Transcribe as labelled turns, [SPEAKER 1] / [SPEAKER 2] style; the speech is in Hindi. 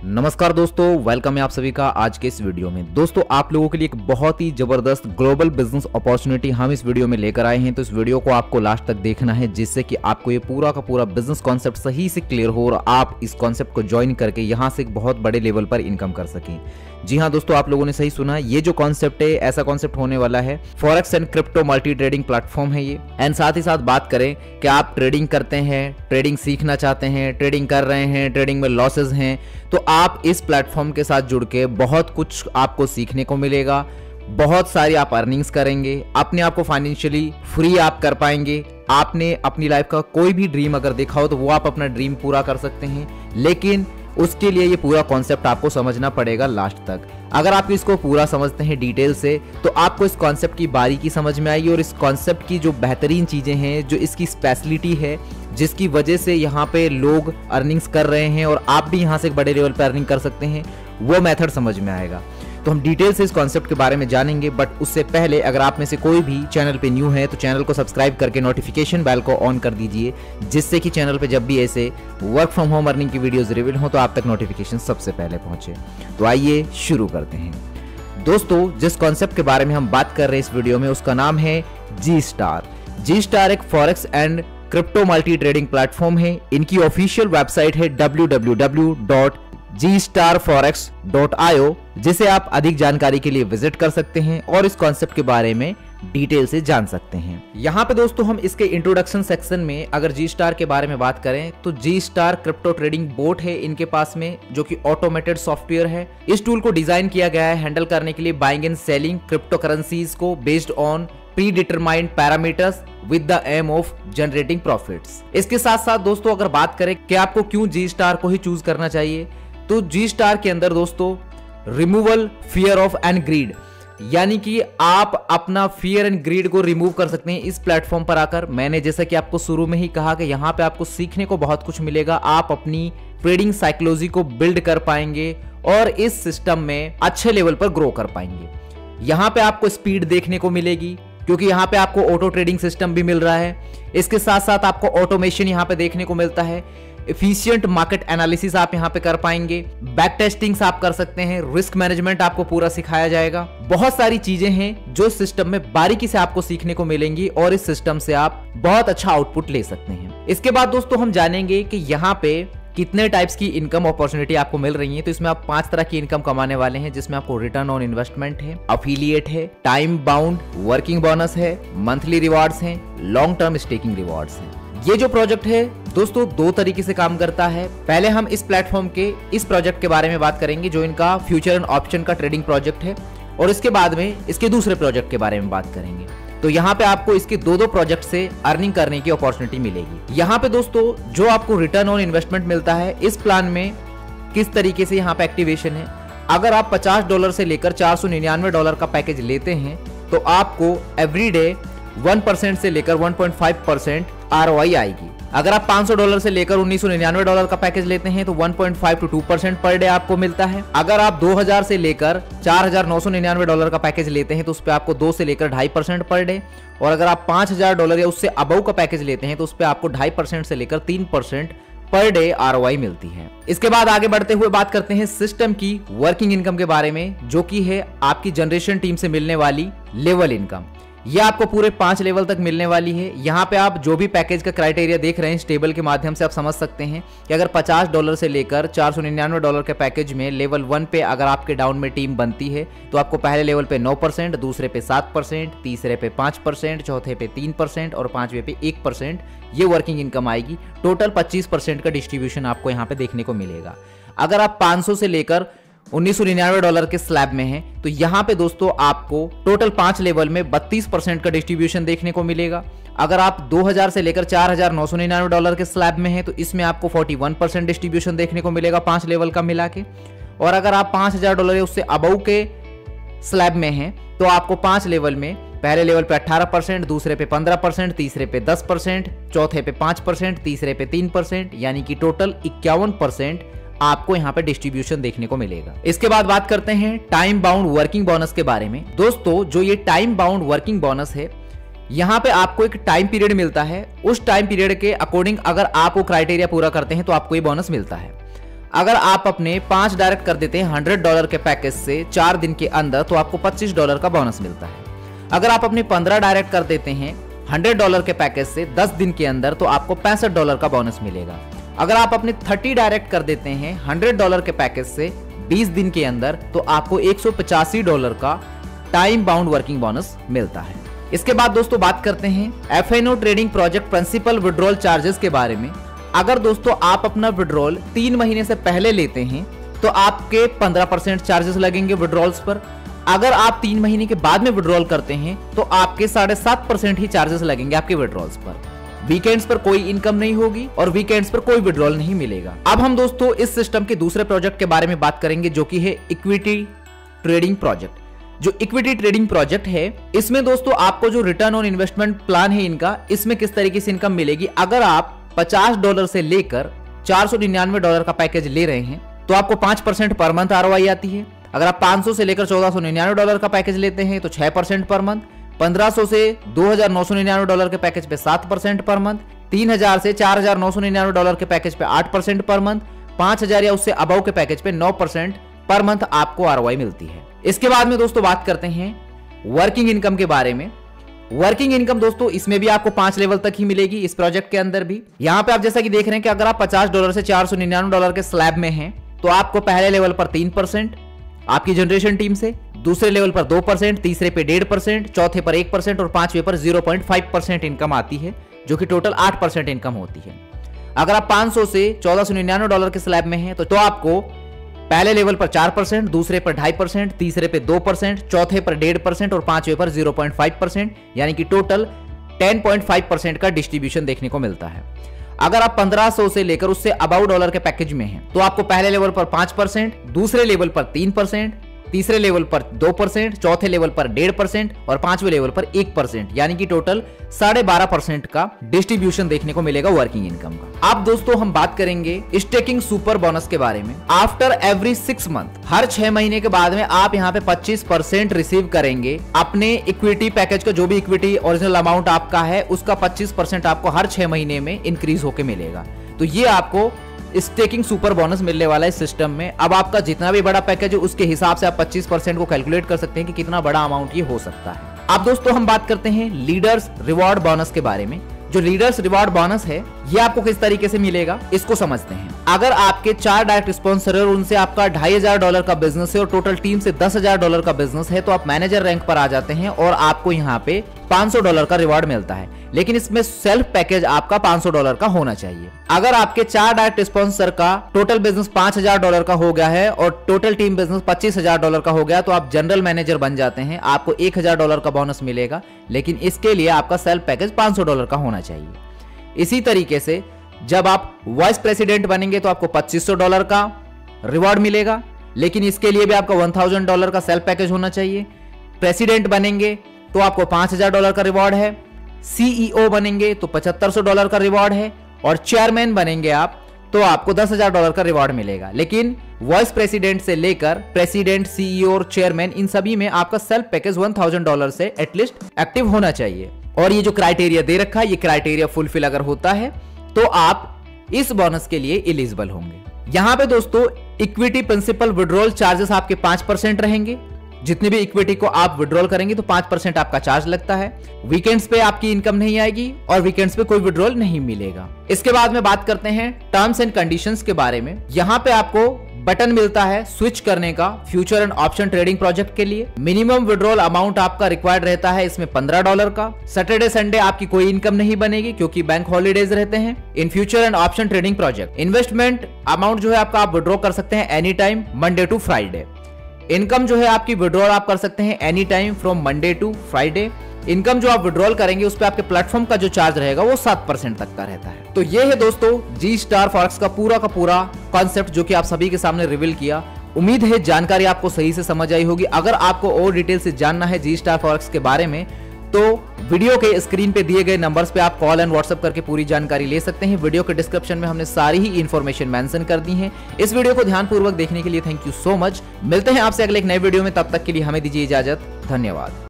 [SPEAKER 1] नमस्कार दोस्तों, वेलकम है आप सभी का आज के इस वीडियो में। दोस्तों, आप लोगों के लिए एक बहुत ही जबरदस्त ग्लोबल बिजनेस अपॉर्चुनिटी हम इस वीडियो में लेकर आए हैं। तो इस वीडियो को आपको लास्ट तक देखना है, जिससे कि आपको ये पूरा का पूरा बिजनेस कॉन्सेप्ट सही से क्लियर हो और आप इस कॉन्सेप्ट को ज्वाइन करके यहाँ से एक बहुत बड़े लेवल पर इनकम कर सकें। जी हाँ दोस्तों, आप लोगों ने सही सुना, ये जो कॉन्सेप्ट है ऐसा कॉन्सेप्ट होने वाला है। Forex and crypto multi trading platform है ये। एंड साथ ही साथ बात करें कि आप ट्रेडिंग करते हैं, ट्रेडिंग सीखना चाहते हैं, ट्रेडिंग कर रहे हैं, ट्रेडिंग में लॉसेज हैं, तो आप इस प्लेटफॉर्म के साथ जुड़ के बहुत कुछ आपको सीखने को मिलेगा। बहुत सारी आप अर्निंग्स करेंगे, अपने आप को फाइनेंशियली फ्री आप कर पाएंगे। आपने अपनी लाइफ का कोई भी ड्रीम अगर देखा हो तो वो आप अपना ड्रीम पूरा कर सकते हैं, लेकिन उसके लिए ये पूरा कॉन्सेप्ट आपको समझना पड़ेगा लास्ट तक। अगर आप इसको पूरा समझते हैं डिटेल से तो आपको इस कॉन्सेप्ट की बारीकी समझ में आएगी और इस कॉन्सेप्ट की जो बेहतरीन चीज़ें हैं, जो इसकी स्पेशलिटी है, जिसकी वजह से यहाँ पे लोग अर्निंग्स कर रहे हैं और आप भी यहाँ से एक बड़े लेवल पर अर्निंग कर सकते हैं, वो मेथड समझ में आएगा। तो हम डिटेल से इस कॉन्सेप्ट के बारे में जानेंगे, बट उससे पहले अगर आप में से कोई भी चैनल पे न्यू है तो चैनल को सब्सक्राइब करके नोटिफिकेशन बेल को ऑन कर दीजिए, जिससे कि चैनल पे जब भी ऐसे वर्क फ्रॉम होम अर्निंग की वीडियोस रिवील हो तो आप तक नोटिफिकेशन सबसे पहले पहुंचे। तो आइए शुरू करते हैं। दोस्तों, जिस कॉन्सेप्ट के बारे में हम बात कर रहे हैं इस वीडियो में, उसका नाम है जी स्टार। जी स्टार एक forex and crypto multi trading platform है। इनकी ऑफिशियल वेबसाइट है www.gstarforex.io, जिसे आप अधिक जानकारी के लिए विजिट कर सकते हैं और इस कॉन्सेप्ट के बारे में डिटेल से जान सकते हैं। यहाँ पे दोस्तों हम इसके इंट्रोडक्शन सेक्शन में अगर जी स्टार के बारे में बात करें तो जी स्टार क्रिप्टो ट्रेडिंग बोट है इनके पास में, जो कि ऑटोमेटेड सॉफ्टवेयर है। इस टूल को डिजाइन किया गया है हैंडल करने के लिए buying and selling crypto currencies को based on predetermined parameters with the aim of generating profits. इसके साथ साथ दोस्तों अगर बात करें कि आपको क्यों जी स्टार को ही चूज करना चाहिए, तो जी स्टार के अंदर दोस्तों removal fear of and greed, यानी कि आप अपना फियर एंड ग्रीड को रिमूव कर सकते हैं इस प्लेटफॉर्म पर आकर। मैंने जैसा कि आपको शुरू में ही कहा कि यहाँ पे आपको सीखने को बहुत कुछ मिलेगा। आप अपनी ट्रेडिंग साइकोलॉजी को बिल्ड कर पाएंगे और इस सिस्टम में अच्छे लेवल पर ग्रो कर पाएंगे। यहाँ पे आपको स्पीड देखने को मिलेगी, क्योंकि यहाँ पे आपको ऑटो ट्रेडिंग सिस्टम भी मिल रहा है। इसके साथ साथ आपको ऑटोमेशन यहाँ पे देखने को मिलता है। एफिशिएंट मार्केट एनालिसिस आप यहाँ पे कर पाएंगे, बैक टेस्टिंग्स आप कर सकते हैं, रिस्क मैनेजमेंट आपको पूरा सिखाया जाएगा। बहुत सारी चीजें हैं जो सिस्टम में बारीकी से आपको सीखने को मिलेंगी और इस सिस्टम से आप बहुत अच्छा आउटपुट ले सकते हैं। इसके बाद दोस्तों हम जानेंगे कि यहाँ पे कितने टाइप्स की इनकम अपॉर्चुनिटी आपको मिल रही है। तो इसमें आप 5 तरह की इनकम कमाने वाले हैं, जिसमें आपको रिटर्न ऑन इन्वेस्टमेंट है, अफिलिएट है, टाइम बाउंड वर्किंग बोनस है, मंथली रिवार्ड्स हैं, लॉन्ग टर्म स्टेकिंग रिवार्ड्स हैं। ये जो प्रोजेक्ट है दोस्तों 2 तरीके से काम करता है। पहले हम इस प्लेटफॉर्म के इस प्रोजेक्ट के बारे में बात करेंगे, जो इनका फ्यूचर एंड ऑप्शन का ट्रेडिंग प्रोजेक्ट है, और इसके बाद में इसके दूसरे प्रोजेक्ट के बारे में बात करेंगे। तो यहाँ पे आपको इसके 2 प्रोजेक्ट से अर्निंग करने की अपॉर्चुनिटी मिलेगी। यहाँ पे दोस्तों जो आपको रिटर्न ऑन इन्वेस्टमेंट मिलता है, इस प्लान में किस तरीके से यहाँ पे एक्टिवेशन है। अगर आप $50 से लेकर $499 का पैकेज लेते हैं तो आपको एवरीडे 1% से लेकर 1.5% ROI आएगी। अगर आप $500 से लेकर $1999 का पैकेज लेते हैं तो 1.5 to 2% पर डे आपको मिलता है। अगर आप 2000 से लेकर $4999 का पैकेज लेते हैं तो उस पर आपको 2 से लेकर 2.5% पर डे, और अगर आप $5000 या उससे अबव का पैकेज लेते हैं तो उस पर आपको 2.5% से लेकर 3% पर डे ROI मिलती है। इसके बाद आगे बढ़ते हुए बात करते हैं सिस्टम की वर्किंग इनकम के बारे में, जो कि है आपकी जनरेशन टीम से मिलने वाली लेवल इनकम। ये आपको पूरे 5 लेवल तक मिलने वाली है। यहाँ पे आप जो भी पैकेज का क्राइटेरिया देख रहे हैं इस टेबल के माध्यम से आप समझ सकते हैं कि अगर $50 से लेकर $499 के पैकेज में लेवल 1 पे अगर आपके डाउन में टीम बनती है तो आपको पहले लेवल पे 9%, दूसरे पे 7%, तीसरे पे 5%, चौथे पे 3% और 5वें पे 1% ये वर्किंग इनकम आएगी। टोटल 25% का डिस्ट्रीब्यूशन आपको यहाँ पे देखने को मिलेगा। अगर आप 500 से लेकर $1999 के स्लैब में है तो यहाँ पे दोस्तों आपको टोटल 5 लेवल में 32% का डिस्ट्रीब्यूशन देखने को मिलेगा। अगर आप 2000 से लेकर $4999 के स्लैब में है तो इसमें आपको 41% डिस्ट्रीब्यूशन देखने को मिलेगा 5 लेवल का मिला के। और अगर आप $5000 या उससे अबव के स्लैब में है तो आपको 5 लेवल में पहले लेवल पे 18%, दूसरे पे 15%, तीसरे पे 10%, चौथे पे 5%, तीसरे पे 3%, यानी कि टोटल 51% आपको यहाँ पे डिस्ट्रीब्यूशन देखने को मिलेगा। इसके बाद बात करते हैं टाइम बाउंड वर्किंग बोनस के बारे में। दोस्तों जो ये टाइम बाउंड वर्किंग बोनस है, यहाँ पे आपको एक टाइम पीरियड मिलता है। उस टाइम पीरियड के अकॉर्डिंग अगर आप वो क्राइटेरिया पूरा करते हैं तो आपको ये बोनस मिलता है। अगर आप अपने 5 डायरेक्ट कर देते हैं $100 के पैकेज से 4 दिन के अंदर तो आपको $25 का बोनस मिलता है। अगर आप अपने 15 डायरेक्ट कर देते हैं $100 के पैकेज से 10 दिन के अंदर तो आपको $65 का बोनस मिलेगा। अगर आप अपने 30 डायरेक्ट कर देते हैं $100 के पैकेज से 20 दिन के अंदर तो आपको $185 का टाइम बाउंड वर्किंग बोनस मिलता है। इसके बाद दोस्तों बात करते हैं FNO trading project principal withdrawal charges के बारे में। अगर दोस्तों आप अपना विड्रॉल 3 महीने से पहले लेते हैं तो आपके 15% चार्जेस लगेंगे विड्रॉल्स पर। अगर आप 3 महीने के बाद में विड्रॉल करते हैं तो आपके 7.5% ही चार्जेस लगेंगे आपके विड्रॉल्स पर। वीकेंड्स पर कोई इनकम नहीं होगी और वीकेंड्स पर कोई विड्रॉल नहीं मिलेगा। अब हम दोस्तों इस सिस्टम के दूसरे प्रोजेक्ट के बारे में बात करेंगे जो कि है इक्विटी ट्रेडिंग प्रोजेक्ट। जो इक्विटी ट्रेडिंग प्रोजेक्ट है इसमें दोस्तों आपको जो रिटर्न ऑन इन्वेस्टमेंट प्लान है इनका, इसमें किस तरीके से इनकम मिलेगी। अगर आप $50 से लेकर $499 का पैकेज ले रहे हैं तो आपको 5% पर मंथ ROI आती है। अगर आप 500 से लेकर $1499 का पैकेज लेते हैं तो 6% पर मंथ, 1500 से $2999 के पैकेज पे 7% पर मंथ, 3000 से $4999 के पैकेज पे 8% पर मंथ, 5000 या उससे अबव के पैकेज पे 9% पर मंथ आपको ROI मिलती है। इसके बाद में दोस्तों बात करते हैं वर्किंग इनकम के बारे में। वर्किंग इनकम दोस्तों इसमें भी आपको 5 लेवल तक ही मिलेगी इस प्रोजेक्ट के अंदर भी। यहां पे आप जैसा कि देख रहे हैं कि अगर आप $50 से $499 के स्लैब में हैं तो आपको पहले लेवल पर 3% आपकी जनरेशन टीम से, दूसरे लेवल पर 2%, तीसरे पे 1.5%, चौथे पर 1% और पांचवे पर 0.5% इनकम आती है, जो कि टोटल 8% इनकम होती है। अगर आप 500 से $1499 के स्लैब में हैं तो आपको पहले लेवल पर 4%, दूसरे पर 2.5%, तीसरे पे 2%, चौथे पर 1.5% और पांचवे पर 0.5%, यानी कि टोटल 10.5% का डिस्ट्रीब्यूशन देखने को मिलता है। अगर आप 1500 से लेकर उससे अबाउ डॉलर के पैकेज में हैं तो आपको पहले लेवल पर 5%, दूसरे लेवल पर 3%, तीसरे लेवल पर 2%, चौथे लेवल पर 1.5% और पांचवें लेवल पर 1%, यानी कि टोटल 12.5% का डिस्ट्रीब्यूशन देखने को मिलेगा वर्किंग इनकम का। अब दोस्तों हम बात करेंगे स्टेकिंग सुपर बोनस के बारे में। आफ्टर एवरी 6 मंथ, हर 6 महीने के बाद में आप यहाँ पे 25% रिसीव करेंगे अपने इक्विटी पैकेज का। जो भी इक्विटी ओरिजिनल अमाउंट आपका है उसका 25% आपको हर 6 महीने में इंक्रीज होकर मिलेगा। तो ये आपको स्टेकिंग सुपर बोनस मिलने वाला है इस सिस्टम में। अब आपका जितना भी बड़ा पैकेज है उसके हिसाब से आप 25% को कैलकुलेट कर सकते हैं कि कितना बड़ा अमाउंट ये हो सकता है। अब दोस्तों हम बात करते हैं लीडर्स रिवॉर्ड बोनस के बारे में। जो लीडर्स रिवॉर्ड बोनस है ये आपको किस तरीके से मिलेगा इसको समझते हैं। अगर आपके 4 डायरेक्ट स्पॉन्सर है और उनसे आपका $2500 का बिजनेस है और टोटल टीम से $10,000 का बिजनेस है तो आप मैनेजर रैंक पर आ जाते हैं और आपको यहाँ पे $500 का रिवॉर्ड मिलता है। लेकिन इसमें सेल्फ पैकेज आपका $500 का होना चाहिए। अगर आपके 4 डायरेक्ट स्पॉन्सर का टोटल बिजनेस $5000 का हो गया है और टोटल टीम बिजनेस $25,000 का हो गया तो आप जनरल मैनेजर बन जाते हैं, आपको $1000 का बोनस मिलेगा। लेकिन इसके लिए आपका सेल्फ पैकेज $500 का होना चाहिए। इसी तरीके से जब आप वाइस प्रेसिडेंट बनेंगे तो आपको $2500 का रिवॉर्ड मिलेगा, लेकिन इसके लिए भी आपका $1000 का सेल्फ पैकेज होना चाहिए। प्रेसिडेंट बनेंगे तो आपको $5000 का रिवॉर्ड है, CEO बनेंगे तो $7500 का रिवॉर्ड है और चेयरमैन बनेंगे आप तो आपको $10,000 का रिवॉर्ड मिलेगा। लेकिन वाइस प्रेसिडेंट से लेकर प्रेसिडेंट, CEO और चेयरमैन इन सभी में आपका सेल्फ पैकेज $1000 से एटलीस्ट एक्टिव होना चाहिए। और ये जो क्राइटेरिया दे रखा है ये क्राइटेरिया फुलफिल अगर होता है तो आप इस बोनस के लिए एलिजिबल होंगे। यहां पे दोस्तों इक्विटी प्रिंसिपल विड्रॉल चार्जेस आपके 5% रहेंगे। जितनी भी इक्विटी को आप विड्रॉल करेंगे तो 5% आपका चार्ज लगता है। वीकेंड्स पे आपकी इनकम नहीं आएगी और वीकेंड्स पे कोई विड्रॉल नहीं मिलेगा। इसके बाद में बात करते हैं टर्म्स एंड कंडीशंस के बारे में। यहाँ पे आपको बटन मिलता है स्विच करने का future and option trading project के लिए। मिनिमम विड्रॉल अमाउंट आपका रिक्वायर्ड रहता है इसमें $15 का। सैटरडे संडे आपकी कोई इनकम नहीं बनेगी क्योंकि बैंक हॉलीडेज रहते हैं in future and option trading project. Investment amount जो है आपका आप विड्रॉ कर सकते हैं any time Monday to Friday. Income जो है आपकी विड्रॉल आप कर सकते हैं any time from Monday to Friday. Income जो आप विड्रॉल करेंगे उस पे आपके प्लेटफॉर्म का जो चार्ज रहेगा वो 7% तक का रहता है। तो ये है दोस्तों जी स्टार फॉरेक्स का पूरा कॉन्सेप्ट जो कि आप सभी के सामने रिवील किया। उम्मीद है जानकारी आपको सही से समझ आई होगी। अगर आपको और डिटेल से जानना है जी स्टार फॉरेक्स के बारे में तो वीडियो के स्क्रीन पे दिए गए नंबर्स पे आप कॉल एंड व्हाट्सएप करके पूरी जानकारी ले सकते हैं। वीडियो के डिस्क्रिप्शन में हमने सारी ही इंफॉर्मेशन मेंशन कर दी है। इस वीडियो को ध्यानपूर्वक देखने के लिए थैंक यू सो मच। मिलते हैं आपसे अगले एक नए वीडियो में, तब तक के लिए हमें दीजिए इजाजत। धन्यवाद।